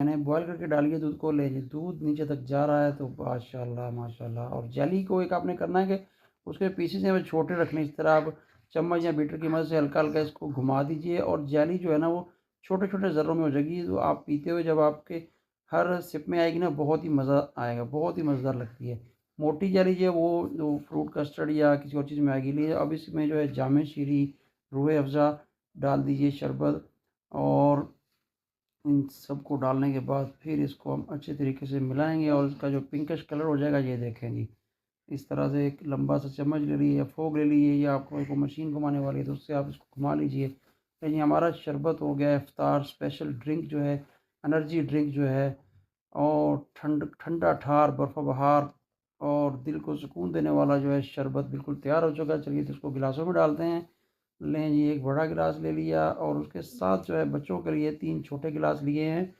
मैंने बॉयल करके डालिए दूध को, ले जी दूध नीचे तक जा रहा है तो माशाल्लाह, माशाल्लाह। और जेली को एक आपने करना है कि उसके पीसेस हैं वो छोटे रखने, इस तरह आप चम्मच या बीटर की मदद से हल्का-हल्का इसको घुमा दीजिए और जेली जो है ना वो छोटे-छोटे ज़र्रों में हो जाएगी, तो आप पीते हुए जब आपके हर सिप में आएगी ना बहुत ही मज़ा आएगा, बहुत ही मज़ेदार लगती है। मोटी जेली जो है वो जो फ्रूट कस्टर्ड या किसी और चीज़ में आएगी, लिए अब इसमें जो है जामे शीरी, रूह अफ़ज़ा डाल दीजिए, शरबत, और इन सबको डालने के बाद फिर इसको हम अच्छे तरीके से मिलाएँगे और इसका जो पिंकिश कलर हो जाएगा, ये देखें जी। इस तरह से एक लंबा सा चम्मच ले लीजिए या फ़ोर्क ले लीजिए, या आपको कोई मशीन घुमाने वाली है तो उससे आप इसको घुमा लीजिए। तो ये हमारा शरबत हो गया, इफ्तार स्पेशल ड्रिंक जो है, एनर्जी ड्रिंक जो है, और ठंडा ठार बर्फ़ बहार और दिल को सुकून देने वाला जो है शरबत बिल्कुल तैयार हो चुका है। चलिए तो इसको गिलासों में डालते हैं। लें जी, एक बड़ा गिलास ले लिया और उसके साथ जो है बच्चों के लिए 3 छोटे गिलास लिए हैं,